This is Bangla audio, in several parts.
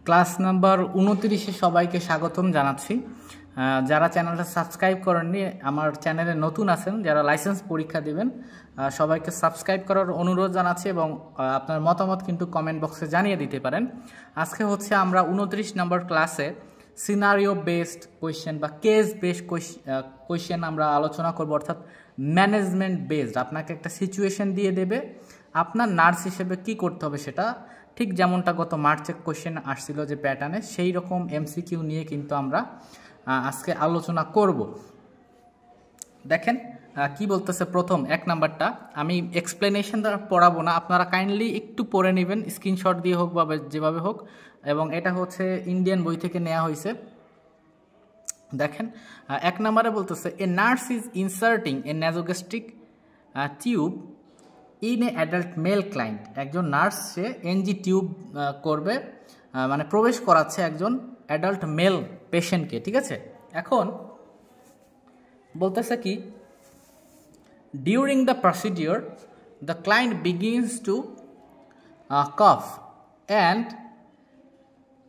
ক্লাস নাম্বার 29-এ সবাইকে স্বাগতম জানাচ্ছি। যারা চ্যানেলটা সাবস্ক্রাইব করেননি, আমার চ্যানেলে নতুন আছেন, যারা লাইসেন্স পরীক্ষা দিবেন, সবাইকে সাবস্ক্রাইব করার অনুরোধ জানাচ্ছি এবং আপনার মতামত কিন্তু কমেন্ট বক্সে জানিয়ে দিতে পারেন। আজকে হচ্ছে আমরা 29 নম্বর ক্লাসে সিনারিও বেসড কোয়েশ্চেন বা কেস বেসড কোয়েশ্চেন আমরা আলোচনা করব, অর্থাৎ ম্যানেজমেন্ট বেসড। আপনাকে একটা সিচুয়েশন দিয়ে দেবে, আপনার নার্স হিসেবে কি করতে হবে সেটা ঠিক যেমনটা গত মার্চে কোয়েশ্চেন আসছিল যে প্যাটার্নে, সেই রকম এমসিকিউ নিয়ে কিন্তু আমরা আজকে আলোচনা করব। দেখেন কি বলতেছে। প্রথম 1 নাম্বারটা আমি এক্সপ্লেনেশন দ্বারা পড়াবো না, আপনারা কাইন্ডলি একটু পড়ে নেবেন, স্ক্রিনশট দিয়ে হোক বা যেভাবে হোক, এবং এটা হচ্ছে ইন্ডিয়ান বই থেকে নেওয়া হয়েছে। দেখেন 1 নম্বরে বলতেছে, a nurse is inserting a nasogastric tube in a adult male client. একজন নার্স সে এনজি টিউব করবে, মানে প্রবেশ করাচ্ছে একজন অ্যাডাল্ট মেল পেশেন্টকে, ঠিক আছে। এখন বলতেছে কি, during the procedure the client begins two cough and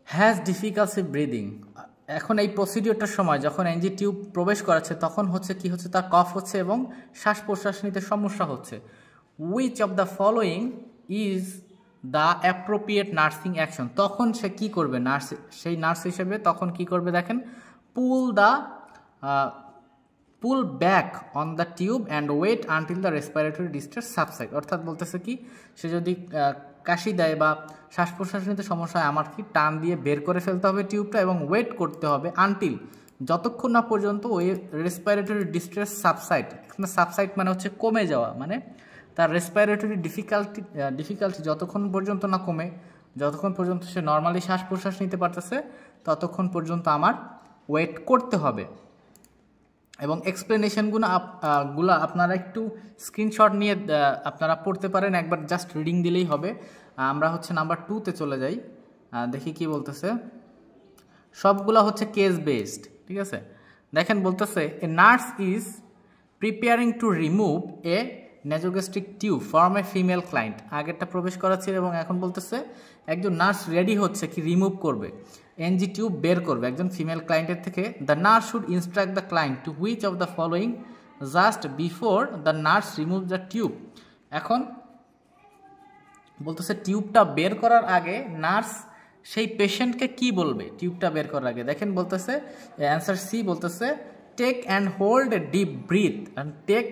has difficulty breathing. এখন এই প্রসিডিওরটার সময় যখন এনজি টিউব প্রবেশ করাচ্ছে তখন হচ্ছে কি হচ্ছে, তার কফ হচ্ছে এবং শ্বাস প্রশ্বাস নিতে সমস্যা হচ্ছে। Which of the following is the appropriate nursing action. তখন সে কি করবে, নার্স, সেই নার্স হিসেবে তখন কি করবে দেখেন, pull back on the tube and wait until the respiratory distress subside. অর্থাৎ বলতেছে কি, সে যদি কাশি দেয় বা শ্বাস প্রশ্বাস নিতে সমস্যা হয়, আমার কি টান দিয়ে বের করে ফেলতে হবে টিউবটা এবং ওয়েট করতে হবে আনটিল, যতক্ষণ না পর্যন্ত ওই রেসপিরেটরি ডিস্ট্রেস সাবসাইড। এখানে সাবসাইড মানে হচ্ছে কমে যাওয়া, মানে তার রেসপিরেটরি ডিফিকাল্টি যতক্ষণ পর্যন্ত না কমে, যতক্ষণ পর্যন্ত সে নর্মালি শ্বাস প্রশ্বাস নিতে পারতেছে ততক্ষণ পর্যন্ত আমার ওয়েট করতে হবে। এবং এক্সপ্লেনেশনগুলো আপনারা একটু স্ক্রিনশট নিয়ে আপনারা পড়তে পারেন, একবার জাস্ট রিডিং দিলেই হবে। আমরা হচ্ছে নাম্বার 2-তে চলে যাই, দেখি কি বলতেছে। সবগুলো হচ্ছে কেস বেসড, ঠিক আছে। দেখেন বলতেছে, a nurse is preparing to remove a nasogastric tube from a female client. আগেরটা প্রবেশ করাচ্ছিল এবং এখন বলতেছে একজন নার্স রেডি হচ্ছে কি রিমুভ করবে, এনজি টিউব বের করবে একজন ফিমেল ক্লায়েন্টের থেকে। The nurse should instruct the client to which of the following just before the nurse remove the tube. এখন বলতেছে টিউবটা বের করার আগে নার্স সেই পেশেন্টকে কি বলবে টিউবটা বের করার আগে। দেখেন বলতেছে অ্যান্সার সি, বলতেছে take and hold a deep breath and take,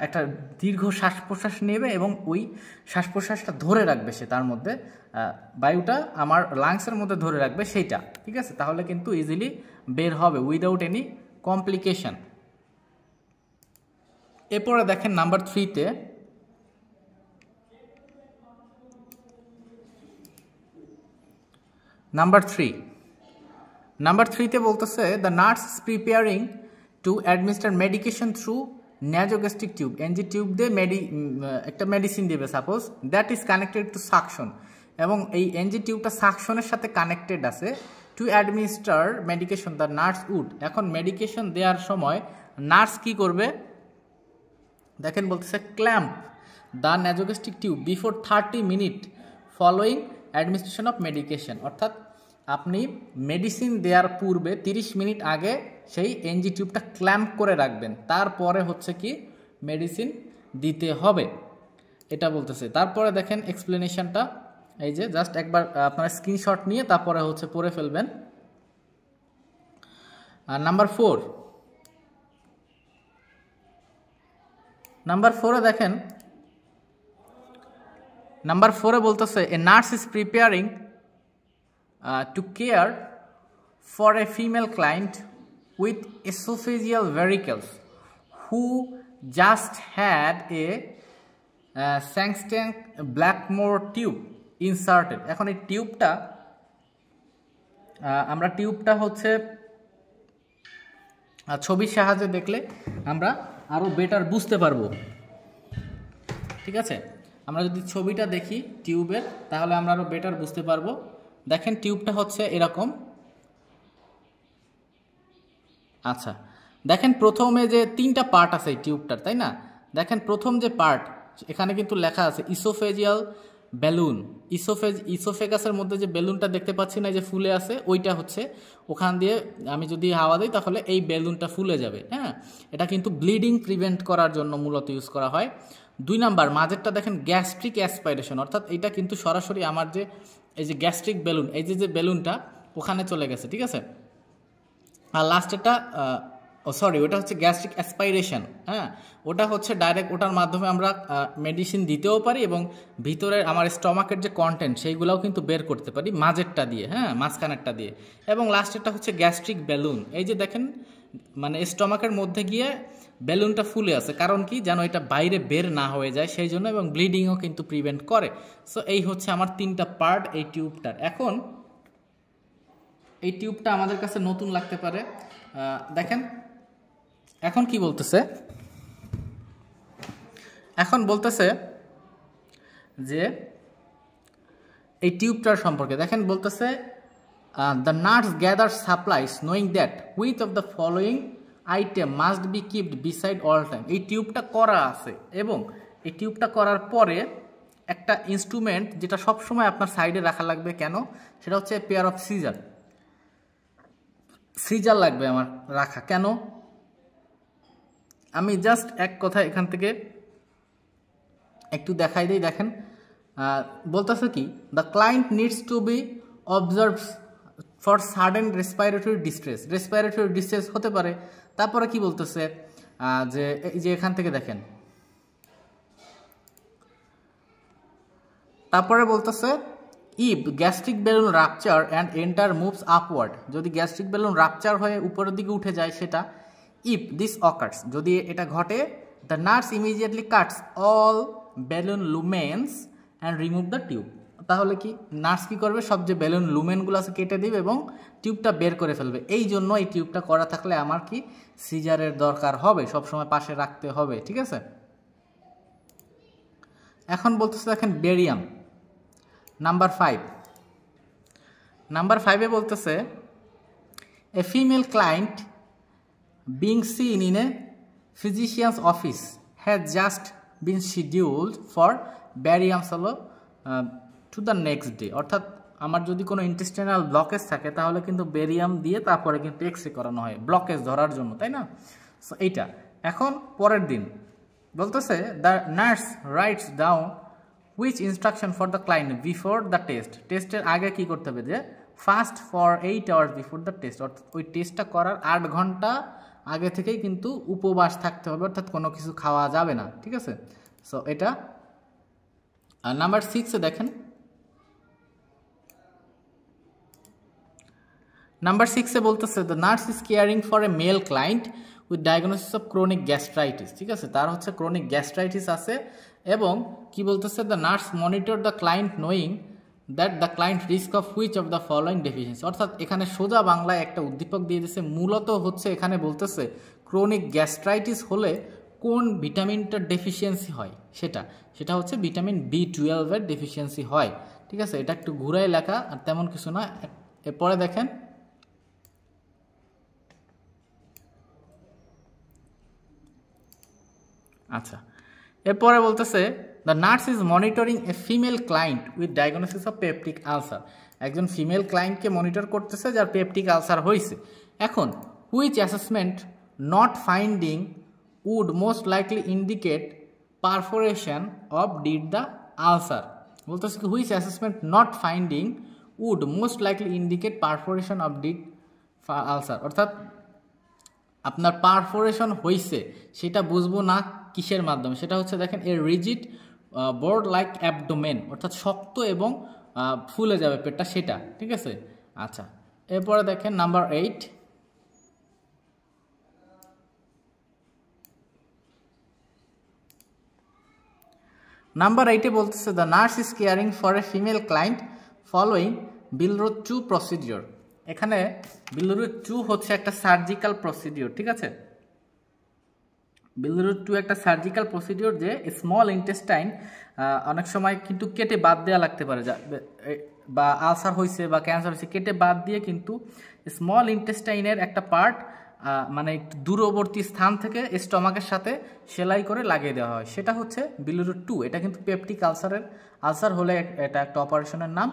একটা দীর্ঘ শ্বাস প্রশ্বাস নেবে এবং ওই শ্বাস প্রশ্বাসটা ধরে রাখবে, সে তার মধ্যে বায়ুটা আমার লাংসের মধ্যে ধরে রাখবে সেইটা, ঠিক আছে। তাহলে কিন্তু ইজিলি বের হবে উইদাউট এনি কমপ্লিকেশন। এরপরে দেখেন নাম্বার 3-তে, নাম্বার 3-তে বলতেছে, the nurse is preparing to administer medication through nasogastric tube. NG tube দিয়ে একটা মেডিসিন দেবে suppose, that is connected to suction, এবং এই এনজি টিউবটা সাকশনের সাথে কানেক্টেড আছে। To administer medication the nurse would. এখন মেডিকেশন দেওয়ার সময় নার্স কি করবে দেখেন বলতেছে, clamp the nasogastric tube before 30 minute following administration of medication. অর্থাৎ আপনি মেডিসিন দেওয়ার পূর্বে 30 মিনিট আগে সেই এনজি টিউবটা ক্ল্যাম্প করে রাখবেন, তারপরে হচ্ছে কি মেডিসিন দিতে হবে, এটা বলতেছে। তারপরে দেখেন এক্সপ্লেনেশনটা, এই যে জাস্ট একবার আপনারা স্ক্রিনশট নিয়ে তারপরে হচ্ছে পড়ে ফেলবেন। নাম্বার 4-এ দেখেন, নাম্বার 4-এ বলতেছে, a nurse is preparing two care for a female client with esophageal varicose who just had a Sangstang Blackmore tube inserted. এখন এই টিউবটা আমরা হচ্ছে ছবির সাহায্যে দেখলে আমরা আরও বেটার বুঝতে পারবো, ঠিক আছে। আমরা যদি ছবিটা দেখি টিউবের, তাহলে আমরা আরও বেটার বুঝতে পারবো। দেখেন টিউবটা হচ্ছে এরকম, আচ্ছা। দেখেন প্রথমে যে 3টা পার্ট আছে এই টিউবটার, তাই না। দেখেন প্রথম যে পার্ট, এখানে কিন্তু লেখা আছে ইসোফেজিয়াল বেলুন, ইসোফেগাসের মধ্যে যে বেলুনটা দেখতে পাচ্ছি না যে ফুলে আছে, ওইটা হচ্ছে ওখান দিয়ে আমি যদি হাওয়া দিই তাহলে এই বেলুনটা ফুলে যাবে। হ্যাঁ, এটা কিন্তু ব্লিডিং প্রিভেন্ট করার জন্য মূলত ইউজ করা হয়। 2 নাম্বার মাঝেরটা দেখেন গ্যাস্ট্রিক অ্যাসপাইরেশন, অর্থাৎ এটা কিন্তু সরাসরি আমার যে এই যে গ্যাস্ট্রিক বেলুন, এই যে বেলুনটা ওখানে চলে গেছে, ঠিক আছে। আর লাস্টেরটা ওটা হচ্ছে গ্যাস্ট্রিক অ্যাসপাইরেশন। হ্যাঁ, ওটা হচ্ছে ডাইরেক্ট ওটার মাধ্যমে আমরা মেডিসিন দিতেও পারি এবং ভিতরের আমার স্টমাকের যে কন্টেন্ট সেইগুলোও কিন্তু বের করতে পারি মাঝেরটা দিয়ে, হ্যাঁ, মাঝখানেরটা দিয়ে। এবং লাস্টেরটা হচ্ছে গ্যাস্ট্রিক বেলুন, এই যে দেখেন মানে স্টমাকের মধ্যে গিয়ে বেলুনটা ফুলে আছে, কারণ কি যেন এটা বাইরে বের না হয়ে যায় সেই জন্য, এবং ব্লিডিংও কিন্তু প্রিভেন্ট করে। সো এই হচ্ছে আমার 3টা পার্ট এই টিউবটার। এখন এই টিউবটা আমাদের কাছে নতুন লাগতে পারে, দেখেন এখন কি বলতেছে, এখন বলতেছে যে এই টিউবটার সম্পর্কে দেখেন বলতেছে the nurse gather supplies knowing that which of the following item must be kept beside all time. এই টিউবটা করা আছে এবং এই টিউবটা করার পরে একটা ইনস্ট্রুমেন্ট যেটা সবসময় আপনার সাইডে রাখা লাগবে, কেন, সেটা হচ্ছে পেয়ার অফ সিজার লাগবে আমার রাখা। কেন, আমি জাস্ট এক কথা এখান থেকে একটু দেখাই দিই। দেখেন বলতেছে কি, the client needs to B observe for sudden respiratory distress হতে পারে। তারপরে কি বলতেছে যে এই যে এখান থেকে দেখেন, তারপরে বলতেছে if gastric balloon rupture and enter moves upward, যদি গ্যাস্ট্রিক বেলুন রাপচার হয়ে উপরের দিকে উঠে যায় সেটা, ইফ দিস অকার্স, যদি এটা ঘটে, the nurse immediately Katz all balloon lumens and remove the tube. তাহলে কি নার্স কি করবে, সব যে বেলুন লুমেনগুলো আছে কেটে দিবে এবং টিউবটা বের করে ফেলবে। এই জন্য এই টিউবটা করা থাকলে আমার কি সিজারের দরকার হবে, সবসময় পাশে রাখতে হবে, ঠিক আছে। এখন বলতেছে দেখেন বেরিয়াম নাম্বার 5 বলতেছে a female client being seen in a physician's office has just been scheduled for barium swallow to the next day. অর্থাৎ আমার যদি কোনো ইন্টেস্টাইনাল ব্লকেজ থাকে তাহলে কিন্তু বেরিয়াম দিয়ে তারপরে কিন্তু এক্সরে করানো হয় ব্লকেজ ধরার জন্য, তাই না। সো এইটা এখন পরের দিন বলতেছে the nurse rights down which instruction for the client before the টেস্টের আগে কি করতে হবে, যে fast for 8 hours before the test, অর্থাৎ ওই টেস্টটা করার 8 ঘন্টা আগে থেকেই কিন্তু উপবাস থাকতে হবে, অর্থাৎ কোনো কিছু খাওয়া যাবে না, ঠিক আছে। সো এটা নাম্বার 6 দেখেন, নাম্বার 6 বলতেছে the nurse is caring for a male client with diagnosis of chronic gastritis, ঠিক আছে, তার হচ্ছে ক্রনিক গ্যাস্ট্রাইটিস আছে। এবং কি বলতেছে the nurse monitor the client knowing that the client risk of which of the following deficiency. অর্থাৎ এখানে সোজা বাংলায় একটা উদ্দীপক দিয়ে দিচ্ছে, মূলত হচ্ছে এখানে বলতেছে ক্রনিক গ্যাস্ট্রাইটিস হলে কোন ভিটামিনটার ডেফিসিয়েন্সি হয়, সেটা হচ্ছে ভিটামিন B12 এর ডেফিসিয়েন্সি হয়, ঠিক আছে। এটা একটু ঘুরাই লেখা আর তেমন কিছু না। এরপরে দেখেন আচ্ছা, এরপরে বলতেছে the nurse is monitoring a female client with diagnosis of peptic ulcer. একজন ফিমেল ক্লায়েন্টকে মনিটর করতেছে যার পেপটিক আলসার হয়েছে। এখন which assessment not finding would most likely indicate perforation of did the ulcer. বলতেছে কি which assessment not finding would most likely indicate perforation of did ulcer, অর্থাৎ আপনার পারফোরেশন হয়েছে সেটা বুঝবো না কিসের মাধ্যমে, সেটা হচ্ছে দেখেন এর রিজিড বোর্ড লাইক অ্যাবডোমেন, অর্থাৎ শক্ত এবং ফুলে যাবে পেটটা, সেটা, ঠিক আছে। আচ্ছা, এরপরে দেখেন নাম্বার 8, নাম্বার 8 বলতেছে the nurse is caring for a female client following Billroth 2 procedure. এখানে বিলরুট 2 হচ্ছে একটা সার্জিক্যাল প্রসিডিওর, ঠিক আছে। বিলরুট 2 একটা সার্জিক্যাল প্রসিডিওর, যে স্মল ইন্টেস্টাইন অনেক সময় কিন্তু কেটে বাদ দেওয়া লাগতে পারে, বা আলসার হয়েছে বা ক্যান্সার হয়েছে কেটে বাদ দিয়ে কিন্তু স্মল ইন্টেস্টাইনের একটা পার্ট মানে একটু দূরবর্তী স্থান থেকে স্টমাকের সাথে সেলাই করে লাগিয়ে দেওয়া হয়, সেটা হচ্ছে বিলিরুট 2। এটা কিন্তু পেপটিক আলসার হলে এটা একটা অপারেশনের নাম।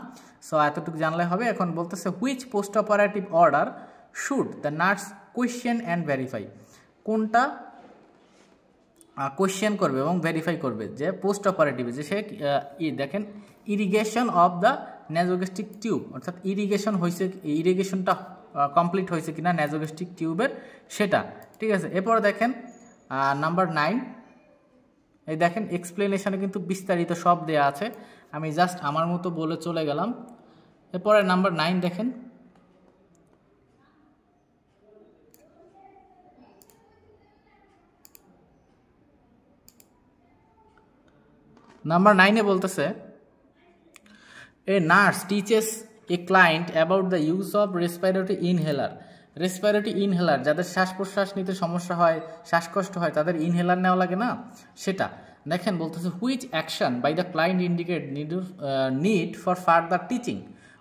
সো এতটুকু জানলে হবে। এখন বলতেছে which post operative order should the nurse question and verify, কোনটা কোয়েশ্চেন করবে এবং ভেরিফাই করবে যে পোস্ট অপারেটিভে যে সে দেখেন ইরিগেশন অফ দ্য নেজোগ্যাস্ট্রিক টিউব, অর্থাৎ ইরিগেশনটা কমপ্লিট হয়েছে কিনা নেজোগ্যাস্ট্রিক টিউবের সেটা, ঠিক আছে। এরপরে দেখেন নাম্বার 9, এই দেখেন এক্সপ্লেনেশনে কিন্তু বিস্তারিত সব দেয়া আছে, আমি জাস্ট আমার মতো বলে চলে গেলাম। এরপরে নাম্বার 9 দেখেন, নাম্বার 9-এ বলতেছে a nurse teaches a client about the use of respiratory inhaler, যাদের শ্বাস প্রশ্বাস নিতে সমস্যা হয়, শ্বাসকষ্ট হয়, তাদের ইনহেলার নেওয়া লাগে না, সেটা দেখেন বলতেছে which action by the client indicate need for further teaching,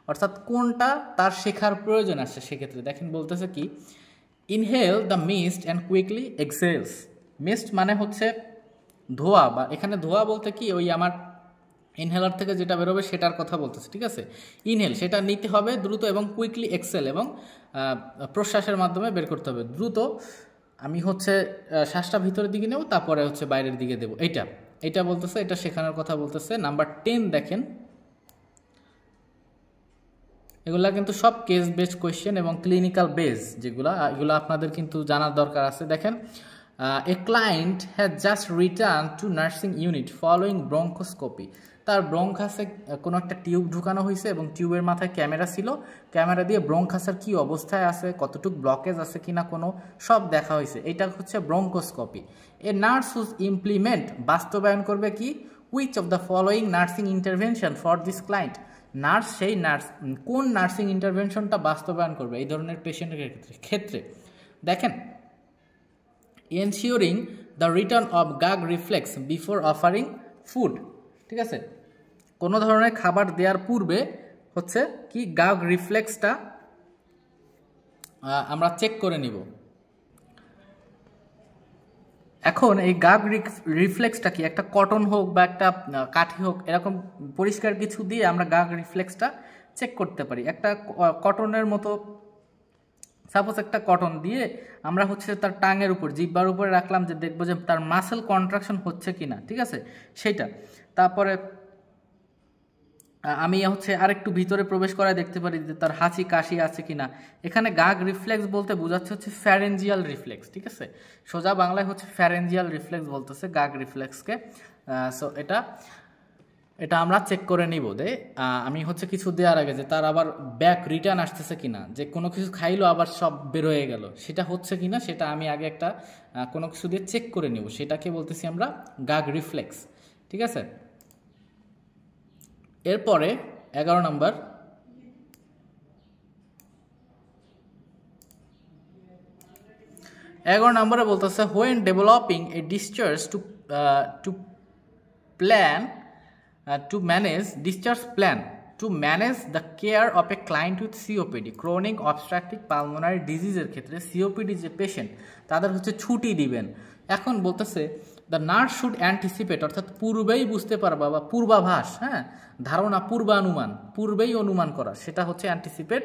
অর্থাৎ কোনটা তার শেখার প্রয়োজন আছে সেক্ষেত্রে। দেখেন বলতেছে কি inhale the mist and quickly exhales. Mist মানে হচ্ছে ধোয়া, বা এখানে ধোয়া বলতে কি ওই আমার ইনহেলার থেকে যেটা বেরোবে সেটার কথা বলতেছে, ঠিক আছে। ইনহেল সেটা নিতে হবে দ্রুত, এবং কুইকলি এক্সেল এবং প্রশ্বাসের মাধ্যমে বের করতে হবে দ্রুত। আমি হচ্ছে শ্বাসটা ভিতরের দিকে নেব, তারপরে হচ্ছে বাইরের দিকে দেবো, এইটা বলতেছে, এটা শেখানোর কথা বলতেছে। নাম্বার 10 দেখেন, এগুলা কিন্তু সব কেস বেসড কোয়েশ্চেন এবং ক্লিনিক্যাল বেস, এগুলো আপনাদের কিন্তু জানার দরকার আছে। দেখেন a client has just return to nursing unit following bronchoscopy. তার ব্রঙ্কাসে কোনো একটা টিউব ঢুকানো হয়েছে এবং টিউবের মাথায় ক্যামেরা ছিল, ক্যামেরা দিয়ে ব্রঙ্কাসের কি অবস্থায় আছে, কতটুকু ব্লকেজ আছে কিনা কোনো সব দেখা হয়েছে, এটা হচ্ছে bronchoscopy. A nurse whose implement বাস্তবায়ন করবে কি which of the following nursing intervention for this client, সেই নার্স কোন নার্সিং ইন্টারভেনশনটা বাস্তবায়ন করবে এই ধরনের পেশেন্টের ক্ষেত্রে। দেখেন ensuring the return of gag reflex before offering food, ঠিক আছে। কোনো ধরনের খাবার দেওয়ার পূর্বে হচ্ছে কি গাগ রিফ্লেক্সটা আমরা চেক করে নিব। এখন এই গাগ রিফ্লেক্সটা কি একটা কটন হোক বা একটা কাঠি হোক, এরকম পরিষ্কার কিছু দিয়ে আমরা গাগ রিফ্লেক্সটা চেক করতে পারি। একটা কটনের মতো, সাপোজ একটা কটন দিয়ে আমরা হচ্ছে তার টাঙের উপর জিহ্বার উপরে রাখলাম, যে দেখবো যে তার মাসেল কন্ট্রাকশন হচ্ছে কিনা, ঠিক আছে সেইটা। তারপরে আমি হচ্ছে আরেকটু ভিতরে প্রবেশ করায় দেখতে পারি যে তার হাঁচি কাশি আছে কিনা। এখানে গাগ রিফ্লেক্স বলতে বোঝাচ্ছে হচ্ছে ফ্যারেঞ্জিয়াল রিফ্লেক্স, ঠিক আছে, সোজা বাংলায় হচ্ছে ফ্যারেঞ্জিয়াল রিফ্লেক্স বলতেছে গাগ রিফ্লেক্সকে। সো এটা আমরা চেক করে নিব দে আমি হচ্ছে কিছু দেওয়ার আগে যে তার আবার ব্যাক রিটার্ন আসতেছে কিনা, যে কোনো কিছু খাইলো আবার সব বেরোয়ে গেল, সেটা হচ্ছে কিনা সেটা আমি আগে একটা কোনো কিছু দিয়ে চেক করে নিব, সেটাকে বলতেছি আমরা গাগ রিফ্লেক্স, ঠিক আছে। এরপরে 11 নম্বর, নম্বরে বলতেছে when developing a discharge to plan to manage discharge plan to manage the care of a client with COPD chronic obstructive pulmonary disease এর ক্ষেত্রে COPD যে পেশেন্ট তাদের হচ্ছে ছুটি দিবেন। এখন বলতেছে দ্য নার্স শুড অ্যান্টিসিপেট, অর্থাৎ পূর্বেই বুঝতে পারবা বা পূর্বাভাস, হ্যাঁ ধারণা, পূর্বানুমান, পূর্বেই অনুমান করা, সেটা হচ্ছে anticipate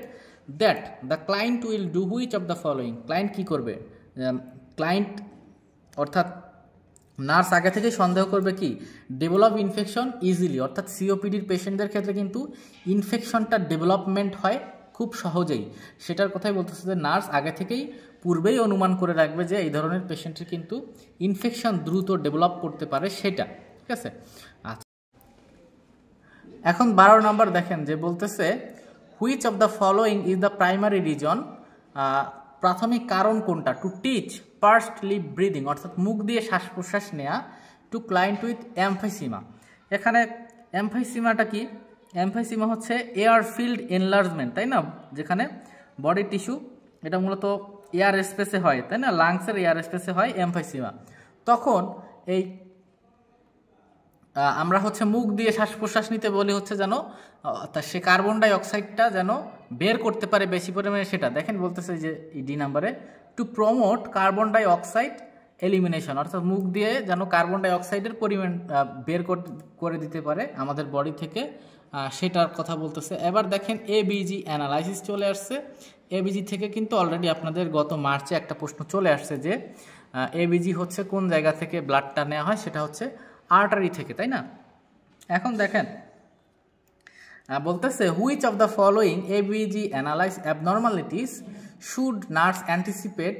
that the client will do which of the following, client কী করবে, ক্লায়েন্ট অর্থাৎ নার্স আগে থেকে সন্দেহ করবে কি ডেভেলপ ইনফেকশন ইজিলি, অর্থাৎ সিওপিডির পেশেন্টদের ক্ষেত্রে কিন্তু ইনফেকশনটা ডেভেলপমেন্ট হয় খুব সহজেই, সেটার কথাই বলতেছে যে নার্স আগে থেকেই পূর্বেই অনুমান করে রাখবে যে এই ধরনের পেশেন্টের কিন্তু ইনফেকশন দ্রুত ডেভেলপ করতে পারে সেটা, ঠিক আছে। আচ্ছা, এখন 12 নম্বর দেখেন যে বলতেছে which of the following is the primary reason, প্রাথমিক কারণ কোনটা টু টিচ পার্সড লিপ ব্রিদিং, অর্থাৎ মুখ দিয়ে শ্বাস প্রশ্বাস নেওয়া টু ক্লায়েন্ট উইথ এমফাইসিমা। এখানে এমফাইসিমাটা কি, এমফাইসিমা হচ্ছে এয়ার ফিল্ড এনলার্জমেন্ট, তাই না, যেখানে বডি টিস্যু এটা মূলত এয়ার স্পেসে হয়, তাই না, লাংসের এয়ার স্পেসে হয় এমফাইসিমা। তখন এই আমরা হচ্ছে মুখ দিয়ে শ্বাস প্রশ্বাস নিতে বলি হচ্ছে যেন সে কার্বন ডাই অক্সাইডটা যেন বের করতে পারে বেশি পরিমাণে সেটা দেখেন বলতেছে যে ডি নাম্বারে to promote carbon dioxide elimination, অর্থাৎ মুখ দিয়ে যেন কার্বন ডাই অক্সাইডের পরিমাণ বের করে দিতে পারে আমাদের বডি থেকে, সেটার কথা বলতেছে। এবার দেখেন এবিজি অ্যানালাইসিস চলে আসছে। এবিজি থেকে কিন্তু অলরেডি আপনাদের গত মার্চে একটা প্রশ্ন চলে আসছে যে এবিজি হচ্ছে কোন জায়গা থেকে ব্লাডটা নেওয়া হয়, সেটা হচ্ছে আর্টারি থেকে, তাই না? এখন দেখেন বলতেছে which of the following ABG analyse abnormalities should nurse anticipate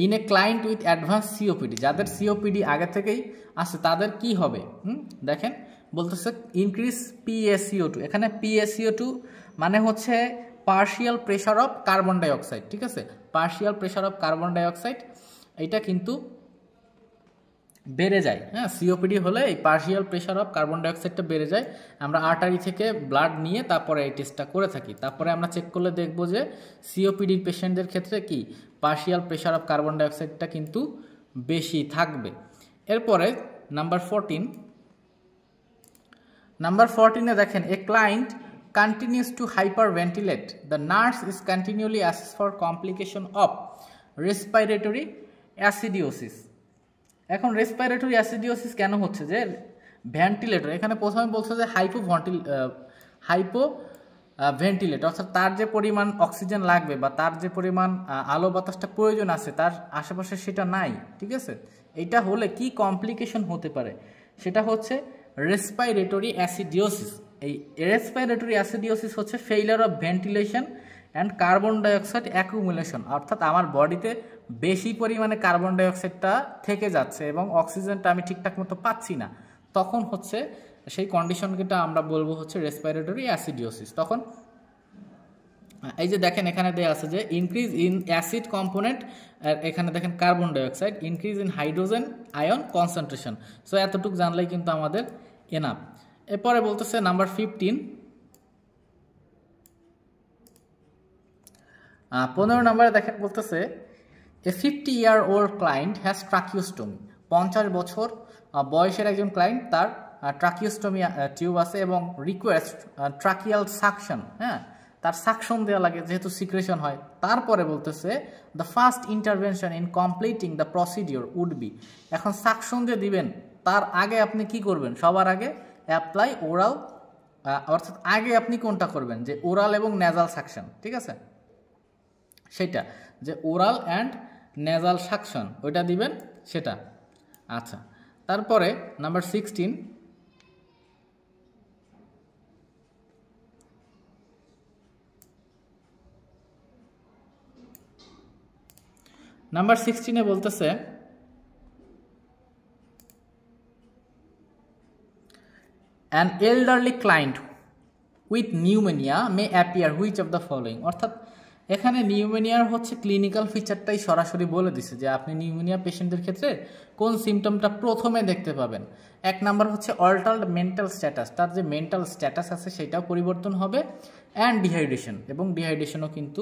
in a client with advance COPD, যাদের সিওপিডি আগে থেকেই আছে তাদের কি হবে। দেখেন বলতেছে ইনক্রিজ PaCO2, এখানে PaCO2 মানে হচ্ছে partial pressure of carbon dioxide, ঠিক আছে? Partial pressure of carbon dioxide এটা কিন্তু বেড়ে যায়, হ্যাঁ। সিওপিডি হলে এই পার্শিয়াল প্রেশার অফ কার্বন ডাইঅক্সাইডটা বেড়ে যায়। আমরা আর্টারি থেকে ব্লাড নিয়ে তারপরে এই টেস্টটা করে থাকি, তারপরে আমরা চেক করলে দেখব যে সিওপিডির পেশেন্টদের ক্ষেত্রে কি পার্শিয়াল প্রেশার অফ কার্বন ডাইঅক্সাইডটা কিন্তু বেশি থাকবে। এরপরে নাম্বার 14 দেখেন a client continues to hyperventilate, the nurse is continually assessed for complication of respiratory acidosis। এখন রেসপিরেটরি অ্যাসিডিওসিস কেন হচ্ছে, যে ভেন্টিলেটর এখানে প্রথমে বলছে যে হাইপোভেন্টিলেটর, অর্থাৎ তার যে পরিমাণ অক্সিজেন লাগবে বা তার যে পরিমাণ আলো বাতাসটা প্রয়োজন আছে তার আশেপাশে সেটা নাই, ঠিক আছে? এটা হলে কি কমপ্লিকেশন হতে পারে, সেটা হচ্ছে রেসপিরেটরি অ্যাসিডিওসিস। এই রেসপিরেটরি অ্যাসিডিওসিস হচ্ছে failure of ventilation and carbon dioxide accumulation, অর্থাৎ আমার বডিতে বেশি পরিমাণে কার্বন ডাইঅক্সাইডটা থেকে যাচ্ছে এবং অক্সিজেনটা আমি ঠিকঠাক মতো পাচ্ছি না, তখন হচ্ছে সেই কন্ডিশনটা আমরা বলবো হচ্ছে রেসপিরেটরি অ্যাসিডিওসিস। তখন এই যে দেখেন এখানে দেওয়া আছে যে ইনক্রিজ ইন অ্যাসিড কম্পোনেন্ট, এখানে দেখেন carbon dioxide, increase in hydrogen ion concentration. So এতটুকু জানলেই কিন্তু আমাদের এনাফ। এরপরে বলতেছে নাম্বার 15 নম্বরে দেখেন বলতেছে এ 50-year-old ক্লায়েন্ট হ্যাজ ট্রাকিওস্টমি, 50 বছর বয়সের একজন ক্লায়েন্ট, তার ট্রাকিওস্টমি টিউব আছে এবং রিকোয়েস্ট ট্রাকিয়াল সাকশন, হ্যাঁ, তার সাকশন দেওয়া লাগে যেহেতু সিক্রেশন হয়। তারপরে বলতেছে the first intervention in completing the procedure would be, এখন সাকশন যে দিবেন তার আগে আপনি কি করবেন, সবার আগে অ্যাপ্লাই ওরাল, অর্থাৎ আগে আপনি কোনটা করবেন, যে ওরাল এবং নেজাল সাকশন, ঠিক আছে? সেটা যে ওরাল অ্যান্ড নেজাল সাকশন ওইটা দিবেন সেটা। আচ্ছা, তারপরে নাম্বার 16 বলতেছে an elderly client with pneumonia may appear which of the following, অর্থাৎ এখানে নিউমোনিয়ার হচ্ছে ক্লিনিক্যাল ফিচারটাই সরাসরি বলে দিছে যে আপনি নিউমোনিয়া পেশেন্টদের ক্ষেত্রে কোন সিমটমটা প্রথমে দেখতে পাবেন। এক নাম্বার হচ্ছে অল্টার্ড মেন্টাল স্ট্যাটাস, তার যে মেন্টাল স্ট্যাটাস আছে সেটাও পরিবর্তন হবে, অ্যান্ড ডিহাইড্রেশন, এবং ডিহাইড্রেশনও কিন্তু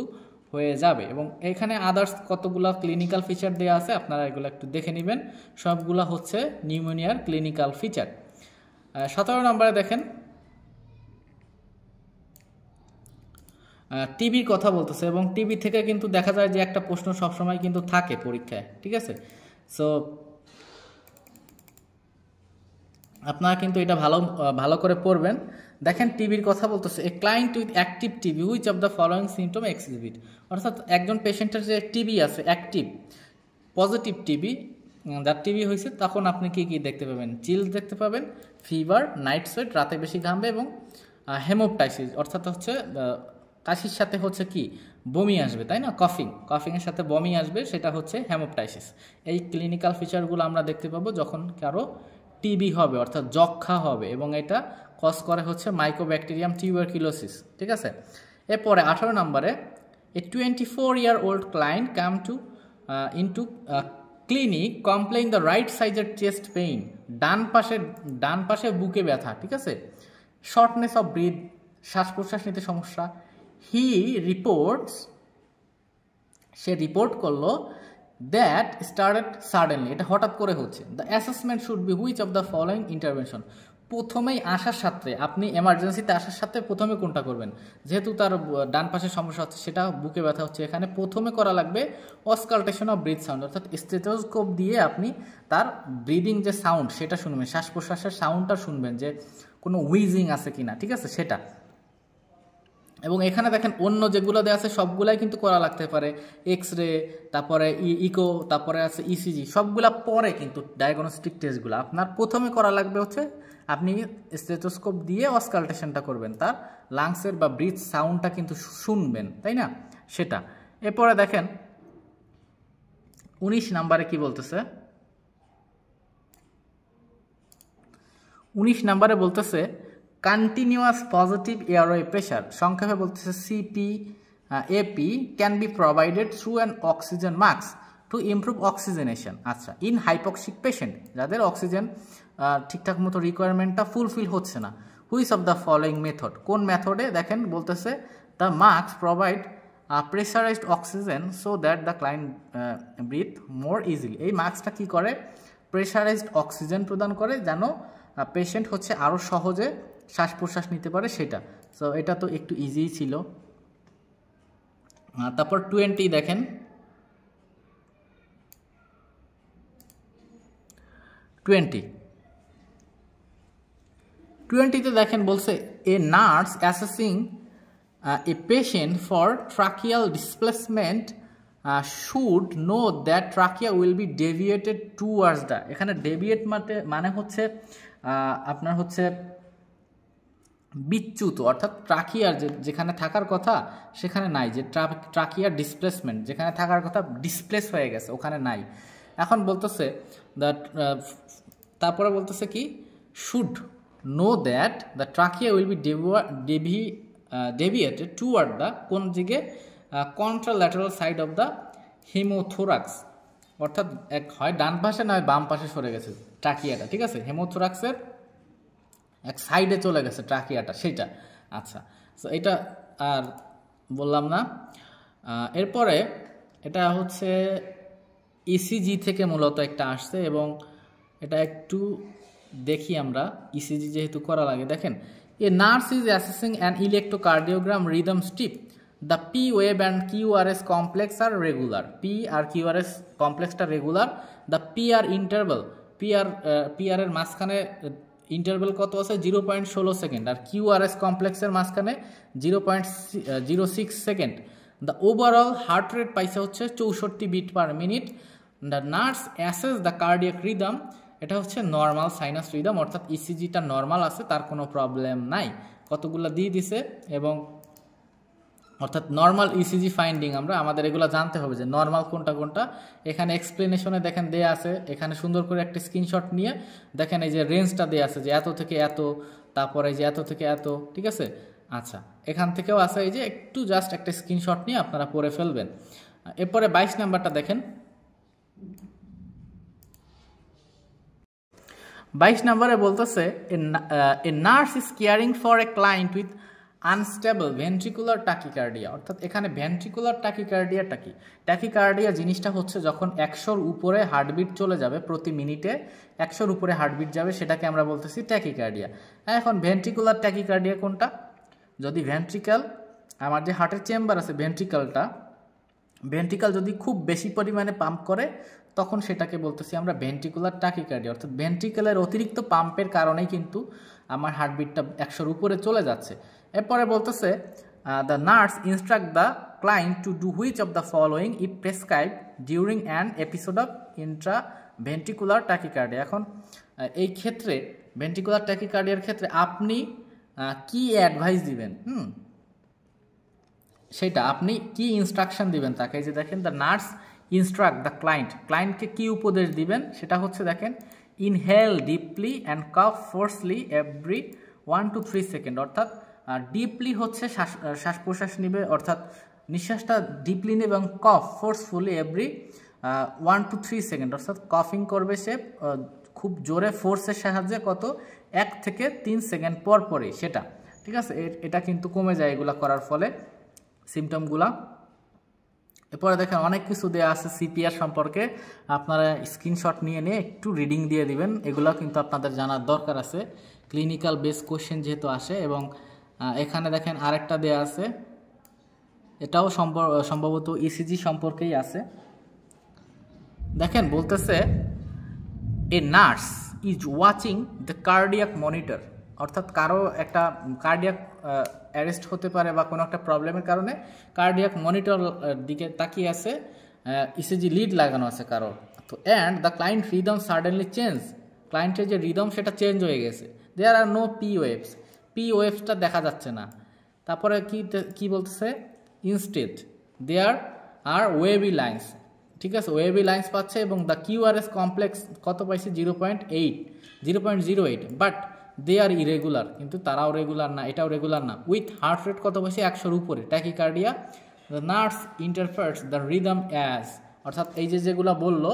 হয়ে যাবে। এবং এখানে আদার্স কতগুলো ক্লিনিক্যাল ফিচার দেওয়া আছে, আপনারা এগুলো একটু দেখে নেবেন, সবগুলো হচ্ছে নিউমোনিয়ার ক্লিনিক্যাল ফিচার। 17 নম্বরে দেখেন টিবির কথা বলতেছে, এবং টিবি থেকে কিন্তু দেখা যায় যে একটা প্রশ্ন সবসময় কিন্তু থাকে পরীক্ষায়, ঠিক আছে? সো আপনারা কিন্তু এটা ভালো করে পড়বেন। দেখেন টিবির কথা বলতেছে a client with active TB which of the following symptom exhibit, অর্থাৎ একজন পেশেন্টের যে টিবি আছে অ্যাক্টিভ পজিটিভ টিবি, যার টিবি হয়েছে তখন আপনি কি কি দেখতে পাবেন, চিলস দেখতে পাবেন, ফিভার, নাইট সোয়েট, রাতে বেশি ঘামবে, এবং হেমোপটাইসিস, অর্থাৎ হচ্ছে কাশির সাথে হচ্ছে কি বমি আসবে, তাই না? কফিংয়ের সাথে বমি আসবে, সেটা হচ্ছে হেমোপটাইসিস। এই ক্লিনিক্যাল ফিচারগুলো আমরা দেখতে পাবো যখন কারো টিবি হবে, অর্থাৎ যক্ষা হবে, এবং এটা কজ করে হচ্ছে মাইকোব্যাকটেরিয়াম টিউবারকুলোসিস, ঠিক আছে? এরপরে 18 নম্বরে a 24-year-old client come into clinic complain the right সাইডের চেস্ট পেইন, ডান পাশে বুকে ব্যথা, ঠিক আছে? শর্টনেস অফ ব্রিথ, শ্বাস প্রশ্বাস নিতে সমস্যা। সে রিপোর্ট করলো দ্যাট স্টার্টেড সাডেনলি, এটা হঠাৎ করে হচ্ছে। The assessment should be which of the following intervention, প্রথমেই আসার সাথে আপনি এমার্জেন্সিতে আসার সাথে প্রথমে কোনটা করবেন, যেহেতু তার ডান পাশে সমস্যা হচ্ছে, সেটা বুকে ব্যথা হচ্ছে, এখানে প্রথমে করা লাগবে অসকালটেশন অফ ব্রিথ সাউন্ড, অর্থাৎ স্টেথোস্কোপ দিয়ে আপনি তার ব্রিদিং যে সাউন্ড সেটা শুনবেন, শ্বাস প্রশ্বাসের সাউন্ডটা শুনবেন যে কোনো উইজিং আছে কিনা, ঠিক আছে সেটা। এবং এখানে দেখেন অন্য যেগুলো দেওয়া আছে সবগুলাই কিন্তু করা লাগতে পারে, এক্স রে, তারপরে ইকো, তারপরে আছে ইসিজি, সবগুলা পরে কিন্তু ডায়াগনস্টিক টেস্টগুলো আপনার প্রথমে করা লাগবে হচ্ছে আপনি স্টেথোস্কোপ দিয়ে অসকালটেশনটা করবেন, তার লাংসের বা ব্রিথ সাউন্ডটা কিন্তু শুনবেন, তাই না, সেটা। এরপরে দেখেন 19 নাম্বারে কি বলতেছে, 19 নাম্বারে বলতেছে কন্টিনিউয়াস পজিটিভ এয়ারওয়ে প্রেশার, সংক্ষেপে বলতেছে CPAP can be provided through an oxygen mask to improve oxygenation. আচ্ছা, ইন হাইপক্সিক পেশেন্ট, যাদের অক্সিজেন ঠিকঠাক মতো রিকোয়ারমেন্টটা ফুলফিল হচ্ছে না, which of the following method, কোন মেথডে, দেখেন বলতেছে the mask provide pressurized oxygen so that the client breath more easily. এই মাস্কটা কি করে, প্রেসারাইজড অক্সিজেন প্রদান করে যেন পেশেন্ট হচ্ছে আরও সহজে শ্বাস প্রশ্বাস নিতে পারে, সেটা। সো এটা তো একটু ইজি ছিল। তারপর 20 দেখেন, 20তে দেখেন বলছে a nurse assessing a patient for tracheal displacement should know that trachea will be deviated towards the, এখানে ডেভিয়েট মানে হচ্ছে আপনার হচ্ছে বিচ্যুত, অর্থাৎ ট্রাকিয়ার যেখানে থাকার কথা সেখানে নাই, যে ট্রাকিয়ার ডিসপ্লেসমেন্ট যেখানে থাকার কথা ডিসপ্লেস হয়ে গেছে ওখানে নাই। এখন বলতেছে দ্যাট, তারপরে বলতেছে কি, should know that the trachea will be deviated toward the, কোন দিকে, কন্ট্রাল্যাটারাল সাইড অফ দ্য হেমোথোরাক্স, অর্থাৎ এক হয় ডান পাশে নয় বাম পাশে সরে গেছে ট্রাকিয়াটা, ঠিক আছে, হেমোথোরাক্সের এক সাইডে চলে গেছে ট্রাকিয়াটা, সেটা। আচ্ছা, তো এটা আর বললাম না। এরপরে এটা হচ্ছে ইসিজি থেকে মূলত একটা আসছে, এবং এটা একটু দেখি আমরা, ইসিজি যেহেতু করা লাগে। দেখেন, a nurse is assessing an electrocardiogram rhythm strip, the P wave and QRS complex are regular, P আর কিউআরএস কমপ্লেক্সটা regular, the P R interval, P R এর মাঝখানে ইন্টারভেল কত আছে 0.16 সেকেন্ড, আর কিউআরএস কমপ্লেক্সের মাঝখানে 0.06 second, the overall heart rate পাইছে হচ্ছে 64 beat per minute, the nurse assess the cardiac rhythm, এটা হচ্ছে নর্মাল সাইনাস রিদম, অর্থাৎ ইসিজিটা নর্মাল আছে, তার কোনো প্রবলেম নাই, কতগুলো দিয়ে দিছে, এবং অর্থাৎ নর্মাল ইসিজি ফাইন্ডিং আমাদের এগুলো জানতে হবে যে নর্মাল কোনটা কোনটা। এখানে এক্সপ্লেনেশনে দেখেন দেয়া আছে, এখানে সুন্দর করে একটা স্ক্রিনশট নিয়ে দেখেন এই যে রেঞ্জটা দেয়া আছে যে এত থেকে এত, তারপরে যে এত থেকে এত, ঠিক আছে। আচ্ছা, এখান থেকেও আছে, এই যে একটু জাস্ট একটা স্ক্রিনশট নিয়ে আপনারা পড়ে ফেলবেন। এরপরে 22 নাম্বারটা দেখেন, 22 নম্বরে বলতেছে a nurse is caring for a client with unstable ventricular tachycardia, অর্থাৎ এখানে ভেন্ট্রিকুলার টাকিকার্ডিয়াটা কি, টাকিকার্ডিয়া জিনিসটা হচ্ছে যখন 100-র উপরে হার্টবিট চলে যাবে, প্রতি মিনিটে 100-র উপরে হার্টবিট যাবে, সেটাকে আমরা বলতেছি ট্যাকিকার্ডিয়া। এখন ভেন্ট্রিকুলার ট্যাকিকার্ডিয়া কোনটা, যদি ভেন্ট্রিকাল, আমার যে হার্টের চেম্বার আছে ভেন্ট্রিকাল যদি খুব বেশি পরিমাণে পাম্প করে তখন সেটাকে বলতেছি আমরা ভেন্ট্রিকুলার টাকিকার্ডিয়া, অর্থাৎ ভেন্ট্রিকেলের অতিরিক্ত পাম্পের কারণেই কিন্তু আমার হার্টবিটটা 100-র উপরে চলে যাচ্ছে। এরপরে বলতেছে the nurse instruct the client to do which of the following if prescribe during an episode of intraventricular tachycardia. এখন এই ক্ষেত্রে ভেন্ট্রিকুলার টাকিকার্ডিয়ার ক্ষেত্রে আপনি কি অ্যাডভাইস দিবেন, সেটা আপনি কি ইনস্ট্রাকশন দিবেন তাকে, যে দেখেন দ্য নার্স ইনস্ট্রাক্ট দ্য ক্লায়েন্টকে কি উপদেশ দিবেন, সেটা হচ্ছে দেখেন inhale deeply and cough forcefully every 1 to 3 second, অর্থাৎ ডিপলি হচ্ছে শ্বাস প্রশ্বাস নিবে, অর্থাৎ নিঃশ্বাসটা ডিপলি নেবে, এবং cough forcefully every 1 to 3 second, অর্থাৎ কফিং করবে সে খুব জোরে ফোর্সের সাহায্যে, কত 1 থেকে 3 সেকেন্ড পর পরই, সেটা ঠিক আছে। এটা কিন্তু কমে যায় এগুলা করার ফলে সিমটমগুলা। এরপরে দেখেন অনেক কিছু দেওয়া আছে সিপিআর সম্পর্কে, আপনারা স্ক্রিনশট নিয়ে নিয়ে একটু রিডিং দিয়ে দিবেন, এগুলো কিন্তু আপনাদের জানার দরকার আছে, ক্লিনিক্যাল বেস কোশ্চেন যেহেতু আসে। এবং এখানে দেখেন আরেকটা দেওয়া আছে, এটাও সম্ভবত ইসিজি সম্পর্কেই আছে। দেখেন বলতেছে a nurse is watching the cardiac monitor, অর্থাৎ কারো একটা কার্ডিয়াক অ্যারেস্ট হতে পারে বা কোনো একটা প্রবলেমের কারণে কার্ডিয়াক মনিটর দিকে তাকিয়ে আছে, ইসিজি লিড লাগানো আছে কারোর। তো and the client rhythm suddenly change, ক্লায়েন্টের যে রিদম সেটা চেঞ্জ হয়ে গেছে। দেয়ার আর নো পি ওয়েভস, পি ওয়েভসটা দেখা যাচ্ছে না। তারপরে কি বলতেছে, ইনস্টেড দেয়ার আর ওয়েভি লাইন্স, ঠিক আছে, ওয়েভি লাইন্স পাচ্ছে। এবং দ্য কিউআরএস কমপ্লেক্স কত পাইছে, 0.08, বাট দে আর ইরেগুলার, কিন্তু তারাও রেগুলার না, এটাও রেগুলার না। উইথ হার্ট রেট কত পাইছে, 100-র উপরে, tachycardia. The nurse interprets the rhythm as, অর্থাৎ এই যেগুলো বললো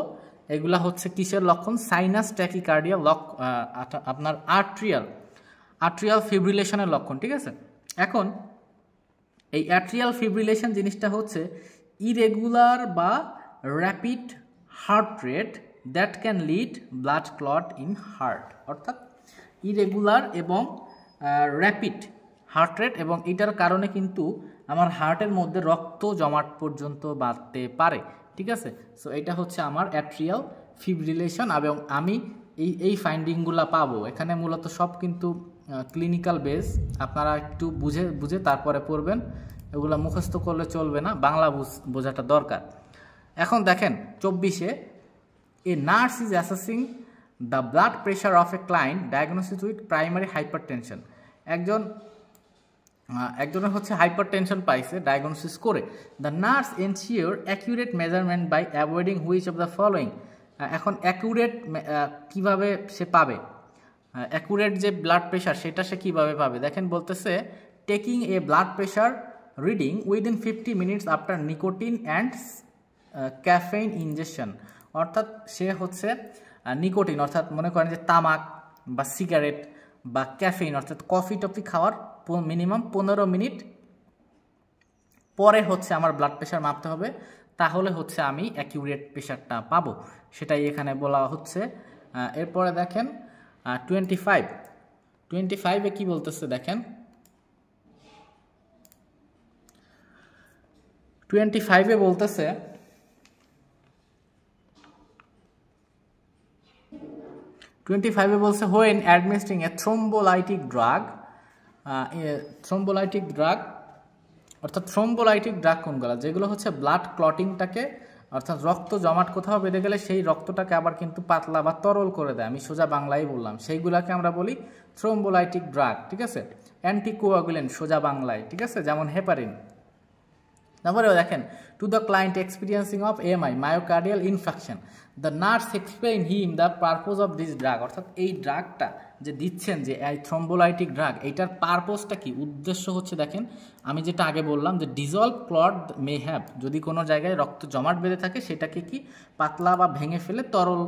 এগুলা হচ্ছে কিসের লক্ষণ, সাইনাস ট্যাকিকার্ডিয়া আপনার আর্ট্রিয়াল ফিব্রিলেশনের লক্ষণ, ঠিক আছে। এখন এই অ্যাট্রিয়াল ফিব্রিলেশন জিনিসটা হচ্ছে ইরেগুলার বা rapid heart rate that can lead blood clot in heart, অর্থাৎ ইরেগুলার এবং র্যাপিড হার্ট রেট, এবং এটার কারণে কিন্তু আমার হার্টের মধ্যে রক্ত জমাট পর্যন্ত বাড়তে পারে, ঠিক আছে। সো এটা হচ্ছে আমার অ্যাট্রিয়াল ফিব্রিলেশন, এবং আমি এই ফাইন্ডিংগুলো পাবো এখানে। মূলত সব কিন্তু ক্লিনিক্যাল বেস, আপনারা একটু বুঝে তারপরে পড়বেন, এগুলো মুখস্থ করলে চলবে না, বাংলা বোঝাটা দরকার। এখন দেখেন 24-এ, a nurse is assessing the blood pressure of a client diagnosis with primary hypertension, একজনের হচ্ছে হাইপার টেনশন পাইছে ডায়াগনোসিস করে। The nurse ensure accurate measurement by avoiding which of the following. এখন অ্যাকিউরেট কিভাবে সে পাবে, অ্যাকুরেট যে ব্লাড প্রেশার সেটা সে কীভাবে পাবে, দেখেন বলতেছে taking a blood pressure reading within 50 minutes after nicotine and caffeine injection, অর্থাৎ সে হচ্ছে নিকোটিন, অর্থাৎ মনে করেন যে তামাক বা সিগারেট বা ক্যাফেইন অর্থাৎ কফি টফি খাওয়ার মিনিমাম 15 মিনিট পরে হচ্ছে আমার ব্লাড প্রেশার মাপতে হবে, তাহলে হচ্ছে আমি অ্যাকিউরেট প্রেশারটা পাবো, সেটাই এখানে বলা হচ্ছে। এরপরে দেখেন 25-এ কি বলতেছে, দেখেন 25-এ বলতেছে when administering a thrombolytic drug, অর্থাৎ থ্রোম্বোলাইটিক ড্রাগ কোনগুলো, যেগুলো হচ্ছে ব্লাড ক্লটিংটাকে, অর্থাৎ রক্ত জমাট কোথাও বেঁধে গেলে সেই রক্তটাকে আবার কিন্তু পাতলা বা তরল করে দেয়, আমি সোজা বাংলায় বললাম, সেইগুলোকে আমরা বলি থ্রোম্বোলাইটিক ড্রাগ, ঠিক আছে। অ্যান্টিকোয়াগুলেন্ট সোজা বাংলায়, ঠিক আছে, যেমন হেপারিন। তারপরেও দেখেন to the client experiencing of MI myocardial infraction, the nurse explain him the purpose of this drug, অর্থাৎ এই ড্রাগটা যে দিচ্ছেন, যে এই থ্রোম্বোলাইটিক ড্রাগ, এইটার পারপোজটা কি, উদ্দেশ্য হচ্ছে দেখেন আমি যেটা আগে বললাম যে ডিজলভ ক্লট মে হ্যাভ, যদি কোনো জায়গায় রক্ত জমাট বেঁধে থাকে সেটাকে কি পাতলা বা ভেঙে ফেলে তরল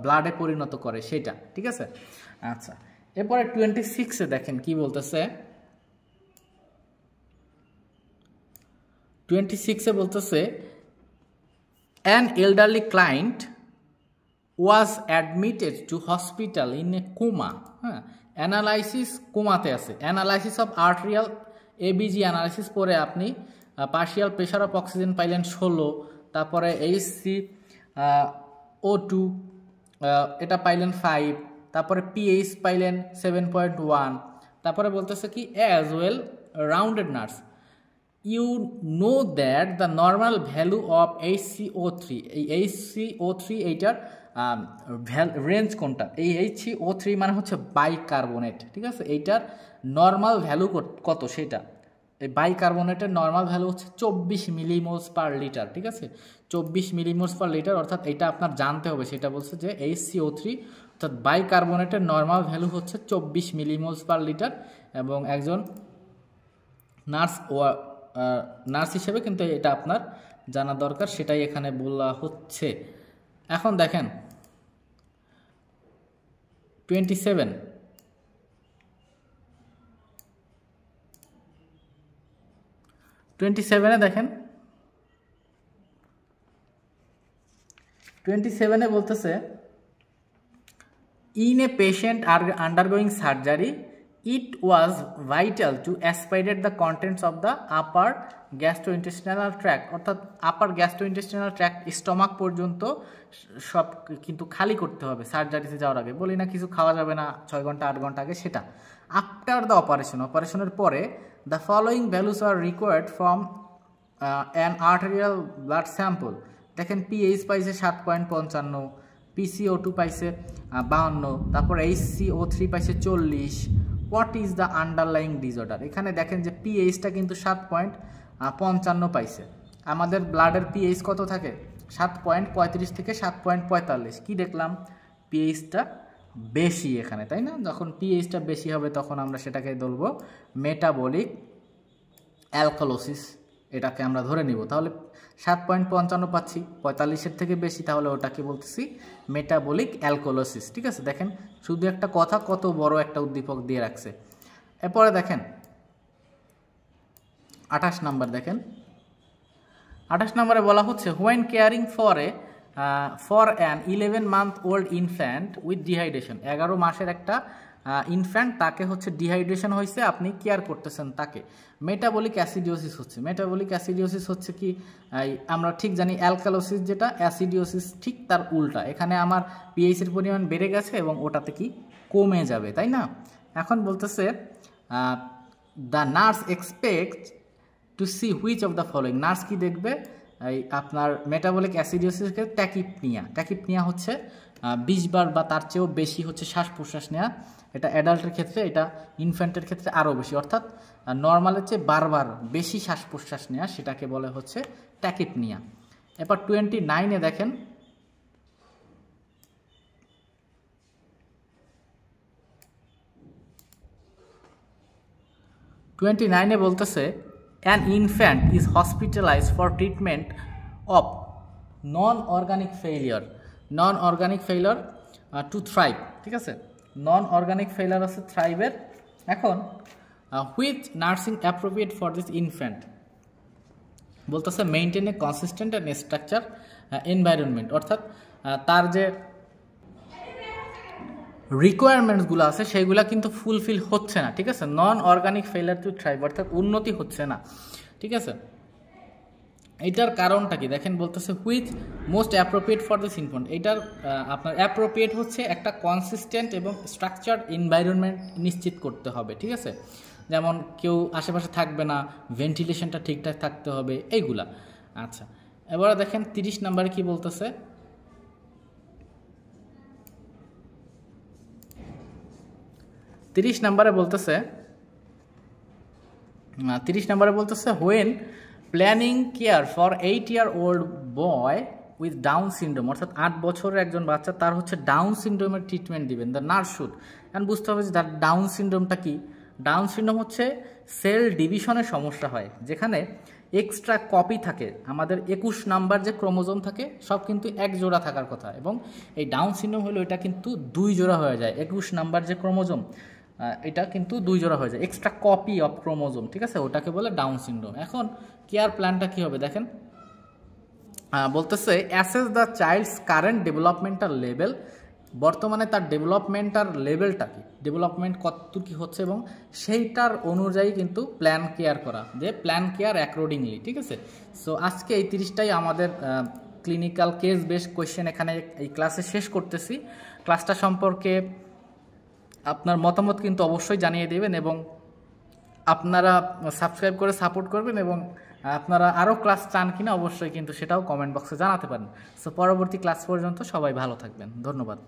ব্লাডে পরিণত করে সেটা, ঠিক আছে। আচ্ছা, এরপরে 26-এ দেখেন কি বলতেছে, 26-এ বলতেছে an elderly client was admitted to hospital in a coma, হ্যাঁ, অ্যানালাইসিস, কোমাতে আছে, analysis of arterial ABG analysis পরে আপনি পার্শিয়াল প্রেশার অফ অক্সিজেন পাইলেন 16, তারপরে HCO2 এটা পাইলেন 5, তারপরে পিএইচ পাইলেন 7.1, তারপরে বলতেছে কি as well rounded nurse you know that the normal value of HCO3, এই HCO3 এইটার রেঞ্জ কোনটা, এই HCO3 মানে হচ্ছে বাইকার্বনেট, ঠিক আছে, এইটার নর্মাল ভ্যালু কত সেটা, এই বাইকার্বনেটের নর্মাল ভ্যালু হচ্ছে 24 মিলিমোলস পার লিটার, ঠিক আছে, 24 মিলিমোলস পার লিটার, অর্থাৎ এটা আপনার জানতে হবে, সেটা বলছে যে HCO3 অর্থাৎ বাইকার্বনেটের নর্মাল ভ্যালু হচ্ছে 24 মিলিমোলস পার লিটার, এবং একজন নার্স হিসেবে কিন্তু এটা আপনার জানা দরকার, সেটাই এখানে বলা হচ্ছে। এখন দেখেন 27-এ দেখেন 27-এ বলতেছে in a patient undergoing surgery it was vital to aspirate the contents of the upper gastrointestinal tract অর্থাৎ আপার গ্যাস্ট্রোইন্টেস্টিনাল ট্র্যাক্ট স্টমাক পর্যন্ত সব কিন্তু খালি করতে হবে সার্জারিতে যাওয়ার আগে। বলি না কিছু খাওয়া যাবে না 6 ঘন্টা 8 ঘন্টা আগে, সেটা আফটার দ্য অপারেশনের পরে the following values R required from an arterial blood sample. দেখেন পিএইচ পাইছে 7.55, PCO2 পাইছে 52, তারপর HCO3 পাইছে 40। What is the underlying disorder? এখানে দেখেন যে পিএইচটা কিন্তু 7.55 পাইছে। আমাদের ব্লাডের পিএইচ কত থাকে? 7.35 থেকে 7.45। কি দেখলাম? পিএইচটা বেশি এখানে, তাই না? যখন পিএইচটা বেশি হবে তখন আমরা সেটাকে বলবো মেটাবলিক অ্যালকালোসিস, এটাকে আমরা ধরে নিব। তাহলে 7.55 পাচ্ছি, 45-এর থেকে বেশি, তাহলে ওটাকে বলতেছি মেটাবলিক অ্যালকালোসিস। ঠিক আছে, দেখেন শুধু একটা কথা কত বড় একটা উদ্দীপক দিয়ে রাখছে। এরপরে দেখেন 28 নাম্বার, দেখেন 28 নম্বরে বলা হচ্ছে when caring for an 11-month-old infant with dehydration. 11 মাসের একটা ইনফ্যান্ট, তাকে হচ্ছে ডিহাইড্রেশন হয়েছে, আপনি কেয়ার করতেছেন তাকে। মেটাবলিক অ্যাসিডিওসিস হচ্ছে। মেটাবলিক অ্যাসিডিওসিস হচ্ছে কি, আমরা ঠিক জানি অ্যালকালোসিস যেটা, অ্যাসিডিওসিস ঠিক তার উল্টা। এখানে আমার পিএইচের পরিমাণ বেড়ে গেছে এবং ওটাতে কি কমে যাবে, তাই না? এখন বলতেছে the nurse expect to see which of the following. Nurse কি দেখবে? এই আপনার মেটাবলিক অ্যাসিডিওসিসকে ট্যাকিপনিয়া হচ্ছে 20 বার বা তার চেয়েও বেশি হচ্ছে শ্বাস প্রশ্বাস নেওয়া। এটা অ্যাডাল্টের ক্ষেত্রে, এটা ইনফ্যান্টের ক্ষেত্রে আরও বেশি, অর্থাৎ নর্মালের চেয়ে বারবার বেশি শ্বাস প্রশ্বাস নেওয়া, সেটাকে বলে হচ্ছে ট্যাকিপনিয়া। এরপর 29-এ দেখেন বলতেছে an infant is hospitalized for treatment of non-organic failure to thrive। ঠিক আছে, non-organic failure আছে থ্রাইভের। এখন which nursing appropriate for this infant বলতেছে maintain a consistent and structured environment, অর্থাৎ তার যে রিকোয়ারমেন্টসগুলো আছে সেগুলো কিন্তু ফুলফিল হচ্ছে না। ঠিক আছে, নন অর্গানিক ফেইলার টু থ্রাইভ, অর্থাৎ উন্নতি হচ্ছে না। ঠিক আছে, এটার কারণটা কি দেখেন, বলতেছে which most appropriate for this infant. এটার আপনার অ্যাপ্রোপ্রিয়েট হচ্ছে একটা কনসিস্টেন্ট এবং স্ট্রাকচার্ড এনভায়রনমেন্ট নিশ্চিত করতে হবে। ঠিক আছে, যেমন কেউ আশেপাশে থাকবে না, ভেন্টিলেশনটা ঠিকঠাক থাকতে হবে, এইগুলা। আচ্ছা, এবারে দেখেন 30 নম্বরে কি বলতেছে। 30 নম্বরে বলতেছে when planning care for 8-year-old boy with down syndrome, অর্থাৎ 8 বছরের একজন বাচ্চা, তার হচ্ছে ডাউন সিনড্রোমের ট্রিটমেন্ট দিবেন। দ্য নার্স শুড, এখন বুঝতে হবে যে তার ডাউন সিনড্রোমটা কি। ডাউন সিনড্রোম হচ্ছে সেল ডিভিশনের সমস্যা হয়, যেখানে এক্সট্রা কপি থাকে। আমাদের 21 নাম্বার যে ক্রোমোজোম থাকে সব কিন্তু 1 জোড়া থাকার কথা, এবং এই ডাউন সিনড্রোম হলো এটা কিন্তু 2 জোড়া হয়ে যায়। 21 নাম্বার যে ক্রোমোজোম এটা কিন্তু 2 জোড়া হয়ে যায়, এক্সট্রা কপি অফ ক্রোমোজোম। ঠিক আছে, ওটাকে বলে ডাউন সিনড্রোম। এখন কেয়ার প্ল্যানটা কি হবে দেখেন, বলতেছে assess the child's current developmental level, বর্তমানে তার ডেভেলপমেন্টাল লেভেলটা কি, ডেভেলপমেন্ট কতদূর কি হচ্ছে, এবং সেইটার অনুযায়ী কিন্তু প্ল্যান কেয়ার করা, যে প্ল্যান কেয়ার অ্যাকর্ডিংলি। ঠিক আছে, সো আজকে এই 30টাই আমাদের ক্লিনিক্যাল কেস বেস কোয়েশ্চেন এখানে এই ক্লাসে শেষ করতেছি। ক্লাসটা সম্পর্কে আপনার মতামত কিন্তু অবশ্যই জানিয়ে দেবেন, এবং আপনারা সাবস্ক্রাইব করে সাপোর্ট করবেন, এবং আপনারা আরও ক্লাস চান কিনা অবশ্যই কিন্তু সেটাও কমেন্ট বক্সে জানাতে পারেন। সো পরবর্তী ক্লাস পর্যন্ত সবাই ভালো থাকবেন, ধন্যবাদ।